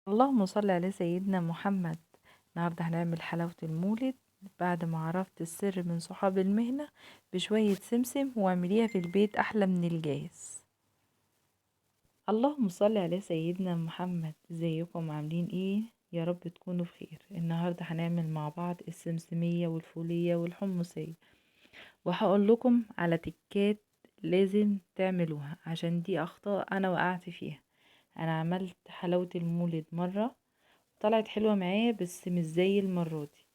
اللهم صل على سيدنا محمد. النهاردة هنعمل حلاوة المولد بعد ما عرفت السر من صحاب المهنة بشوية سمسم، واعمليها في البيت أحلى من الجاهز. اللهم صل على سيدنا محمد. ازيكم عاملين ايه؟ يا رب تكونوا بخير. النهاردة هنعمل مع بعض السمسمية والفولية والحمصية، وهقول لكم على تكات لازم تعملوها عشان دي أخطاء أنا وقعت فيها. أنا عملت حلاوة المولد مرة طلعت حلوة معايا بس مش زي المرة دي.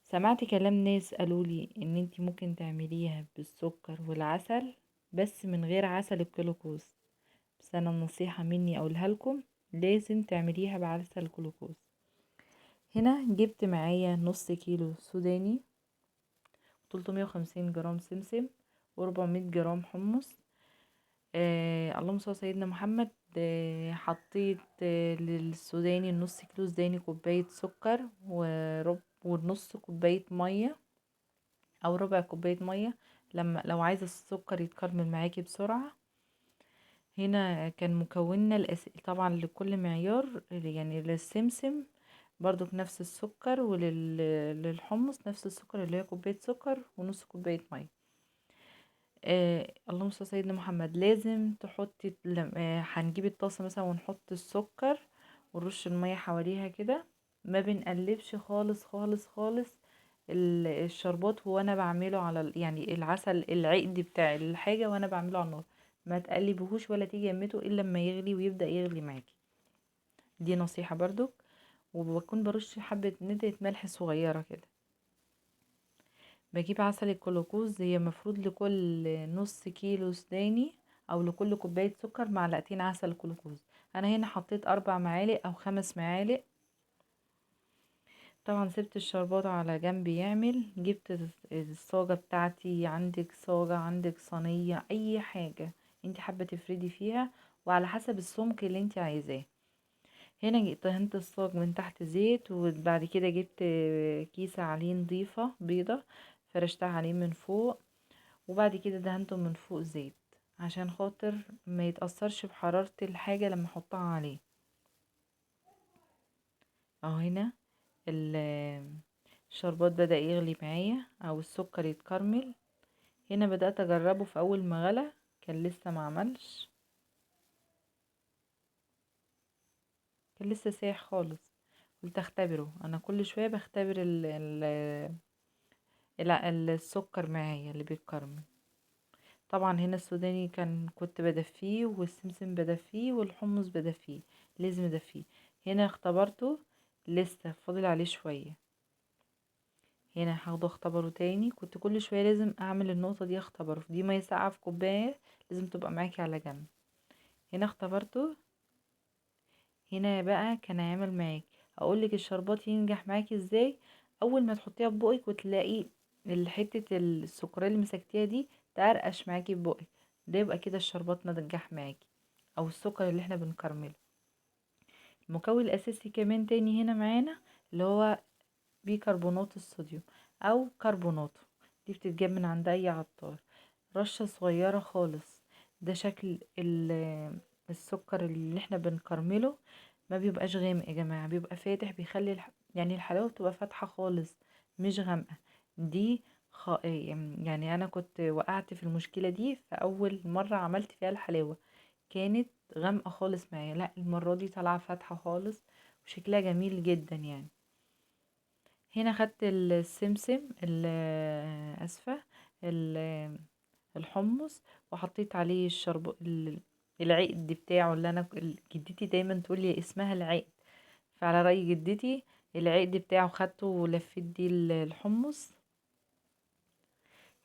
سمعت كلام ناس قالولي ان انتي ممكن تعمليها بالسكر والعسل بس من غير عسل الجلوكوز، بس انا النصيحة مني اقولها لكم لازم تعمليها بعسل الجلوكوز. هنا جبت معايا نص كيلو سوداني، 350 جرام سمسم، و400 جرام حمص. اللهم صل على سيدنا محمد. حطيت للسوداني النص كيلو سوداني كوباية سكر ونص كوباية مية او ربع كوباية مية، لو عايزة السكر يتكرمل معاكي بسرعة. هنا كان مكوننا طبعا لكل معيار، يعني للسمسم برضو نفس السكر، وللحمص نفس السكر اللي هي كوباية سكر ونص كوباية مية. اللهم صل على سيدنا محمد. لازم تحطي هنجيب الطاسة مثلا ونحط السكر ونرش المية حواليها كده، ما بنقلبش خالص خالص خالص الشربات وانا بعمله على يعني العسل العقد بتاع الحاجة وانا بعمله على النار، ما تقلبهوش ولا تيجي يمته الا لما يغلي ويبدأ يغلي معاكي. دي نصيحة برضو. وبكون برش حبة ندرة ملح صغيرة كده. بجيب عسل الجلوكوز، هي مفروض لكل نص كيلو سوداني او لكل كوباية سكر معلقتين عسل جلوكوز. انا هنا حطيت 4 معالق او 5 معالق. طبعا سبت الشربات على جنب يعمل. جبت الصاجة بتاعتي، عندك صاجة عندك صينية اي حاجة انت حابة تفردي فيها وعلى حسب السمك اللي انت عايزاه. هنا دهنت الصاج من تحت زيت، وبعد كده جبت كيسة عليه نضيفة بيضة فرشتها عليه من فوق، وبعد كده دهنته من فوق زيت عشان خاطر ما يتأثرش بحرارة الحاجة لما احطها عليه. اهو هنا الشربات بدأ يغلي معايا او السكر يتكرمل. هنا بدأت اجربه في اول ما غلى، كان لسه ما عملش، كان لسه سايح خالص. قلت اختبره، انا كل شوية بختبر السكر معايا اللي بيتكرمل. طبعا هنا السوداني كنت بدفيه، والسمسم بدفيه، والحمص بدفيه، لازم ادفيه. هنا اختبرته لسه فاضل عليه شوية. هنا هاخده اختبره تاني، كنت كل شوية لازم اعمل النقطة دي، اختبره دي مية ساقعة في كوباية لازم تبقى معاكي على جنب. هنا اختبرته. هنا بقى كان هيعمل معاكي، اقولك الشربات ينجح معاكي ازاي. اول ما تحطيها في بقك وتلاقي حتة السكرية اللي مسكتيها دي تقرقش معاكي في بقك، ده يبقى كده الشربات نجح معاكي، او السكر اللي احنا بنكرمله. المكون الاساسي كمان تاني هنا معانا اللي هو بيكربونات الصوديوم او كربوناته، دي بتتجاب من عند اي عطار، رشة صغيرة خالص. ده شكل السكر اللي احنا بنكرمله، ما بيبقاش غامق يا جماعة، بيبقى فاتح، بيخلي يعني الحلاوة بتبقى فاتحة خالص مش غامقة. دي يعني انا كنت وقعت في المشكلة دي في اول مرة عملت فيها الحلاوة، كانت غامقة خالص معايا. لا المرة دي طالعة فاتحة خالص وشكلها جميل جدا يعني. هنا خدت السمسم اسفة ال- الحمص، وحطيت عليه العقد بتاعه اللي انا جدتي دايما تقول لي اسمها العقد، فعلى رأي جدتي العقد بتاعه خدته ولفيت دي الحمص.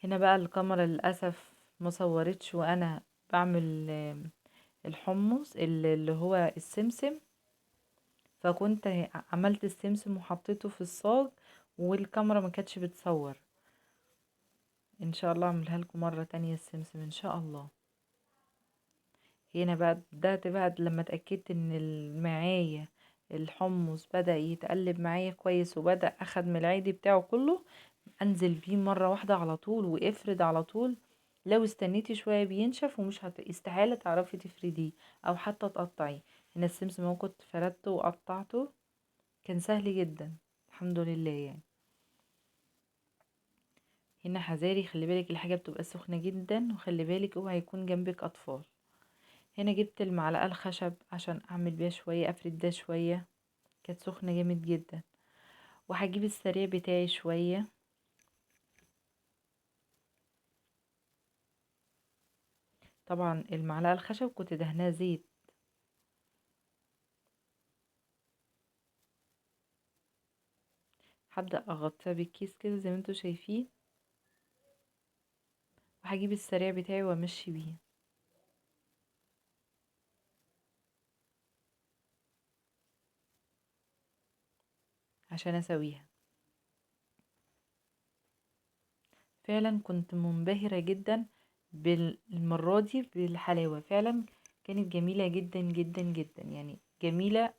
هنا بقى الكاميرا للأسف ما صورتش وانا بعمل الحمص اللي هو السمسم، فكنت عملت السمسم وحطيته في الصاج والكاميرا ما كانتش بتصور. ان شاء الله اعملها لكم مرة تانية السمسم ان شاء الله. هنا بقى بدأت بقى لما اتأكدت ان معايا الحمص بدأ يتقلب معايا كويس وبدأ اخد من العادي بتاعه كله، انزل بيه مرة واحدة على طول وافرد على طول. لو استنيتي شوية بينشف ومش استحالة تعرفي تفرديه او حتى تقطعيه. هنا السمسم اهو كنت فردته وقطعته، كان سهل جدا الحمد لله يعني. هنا حذاري، خلي بالك الحاجة بتبقى سخنة جدا، وخلي بالك اوعى يكون جنبك اطفال. هنا جبت المعلقة الخشب عشان اعمل بيها شوية، افرد ده شوية، كانت سخنة جامد جدا. وهجيب السريع بتاعي شوية. طبعا المعلقة الخشب كنت دهنها زيت. هبدأ اغطيها بالكيس كده زي ما انتوا شايفين، وهجيب السريع بتاعي وامشي بيه عشان اسويها. فعلا كنت منبهرة جدا بالمرة دي بالحلاوة، فعلا كانت جميلة جدا جدا جدا، يعني جميلة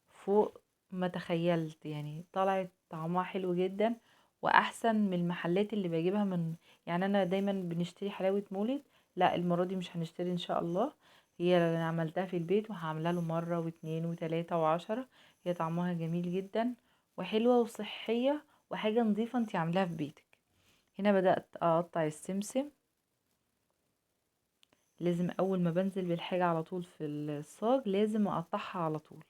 فوق ما تخيلت، يعني طلعت طعمها حلو جدا واحسن من المحلات اللي بجيبها من. يعني انا دايما بنشتري حلاوة مولد، لا المرة دي مش هنشتري ان شاء الله. هي اللي انا عملتها في البيت، وهعملها له مرة واتنين وتلاتة وعشرة. هي طعمها جميل جدا وحلوة وصحية، وحاجة نظيفة انتي عاملاها في بيتك. هنا بدأت اقطع السمسم. لازم اول ما بنزل بالحاجة على طول في الصاج لازم اقطعها على طول.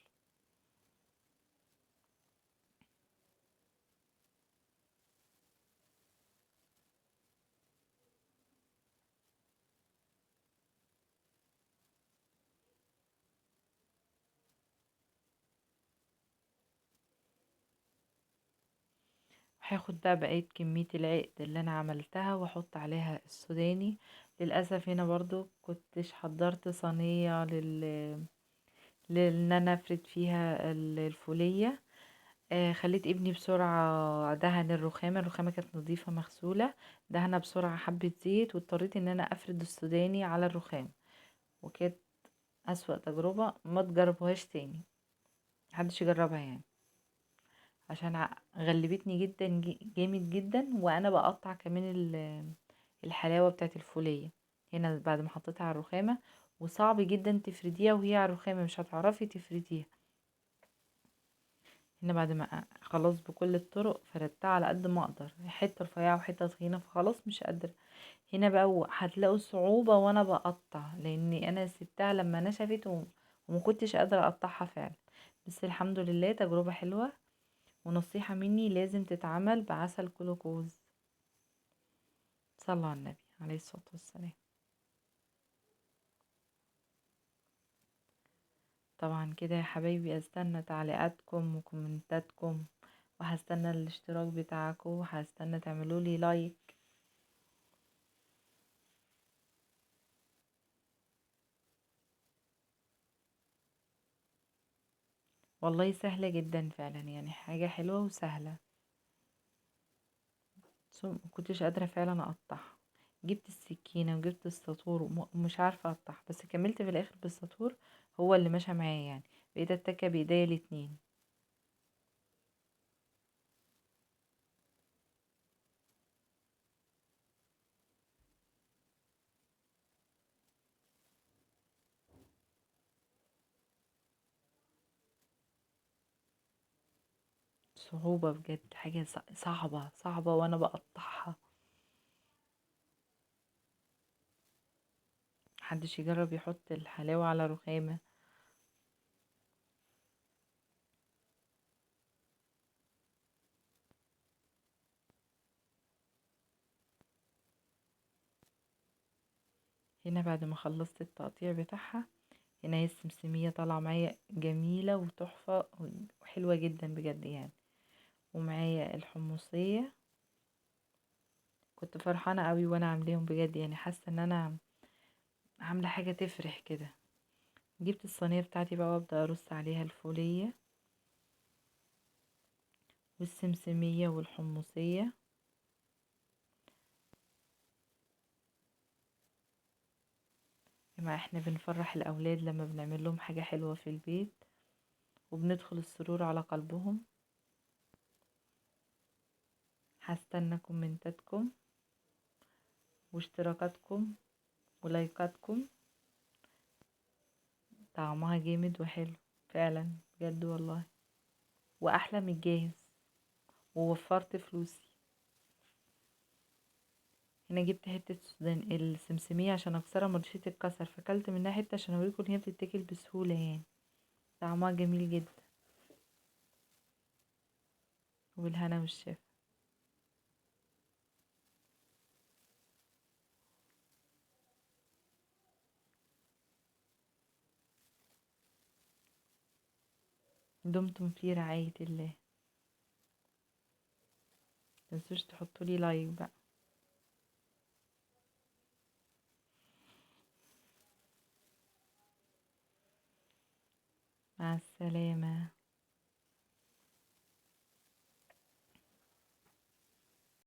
هاخد بقى بقية كمية العقد اللي انا عملتها واحط عليها السوداني. للأسف هنا برضو كنتش حضرت صينية لان انا افرد فيها الفولية. خليت ابني بسرعة دهن الرخامة كانت نظيفة مغسولة. دهنها بسرعة حبة زيت، واضطريت ان انا افرد السوداني على الرخام. وكانت أسوأ تجربة، ما تجربوهاش تاني، محدش يجربها يعني. عشان غلبتني جدا جامد جدا، وانا بقطع كمان الحلاوة بتاعت الفولية هنا بعد ما حطيتها على الرخامة. وصعب جدا تفرديها وهي على الرخامة، مش هتعرفي تفرديها. هنا بعد ما خلاص بكل الطرق فردتها على قد ما اقدر، حتة رفيعة وحتة تخينة، فخلاص مش قادرة. هنا بقى هتلاقوا صعوبة وانا بقطع، لاني انا سبتها لما نشفت وما كنتش قادرة اقطعها فعلا. بس الحمد لله تجربة حلوة. ونصيحة مني لازم تتعمل بعسل كلوكوز. صلى على النبي عليه الصلاة والسلام. طبعا كده يا حبايبي، استنى تعليقاتكم وكومنتاتكم، وهستنى الاشتراك بتاعكم، وهستنى تعملوا لي لايك. والله سهلة جدا فعلا، يعني حاجة حلوة وسهلة. مكنتش قادرة فعلا اقطعها. جبت السكينة وجبت الساطور ومش عارفة اقطعها، بس كملت في الاخر بالساطور. هو اللي مشى معايا يعني. بقيت اتكى بايديا الاتنين. صعوبة بجد، حاجة صعبة صعبة وانا بقطعها. محدش يجرب يحط الحلاوة على رخامة. هنا بعد ما خلصت التقطيع بتاعها، هنا هي السمسمية طالعة معايا جميلة وتحفة وحلوة جدا بجد يعني. ومعايا الحمصية. كنت فرحانة قوي وانا عاملاهم بجد، يعني حاسة ان انا عاملة حاجة تفرح كده. جبت الصينية بتاعتي بقى وابدأ ارص عليها الفولية والسمسمية والحمصية. ما احنا بنفرح الاولاد لما بنعمل لهم حاجة حلوة في البيت، وبندخل السرور على قلبهم. هستنى كومنتاتكم واشتراكاتكم ولايكاتكم. طعمها جامد وحلو فعلا، بجد والله، واحلى من الجاهز، ووفرت فلوسي. هنا جبت حته سودان السمسميه عشان اكسرها، مرضتش تتكسر، فاكلت منها حته عشان اوريكم ان هي بتتاكل بسهوله يعني. طعمها جميل جدا، وبالهنا والشفا. دمتم في رعايه الله. متنسوش تحطولي لايك بقى. مع السلامه.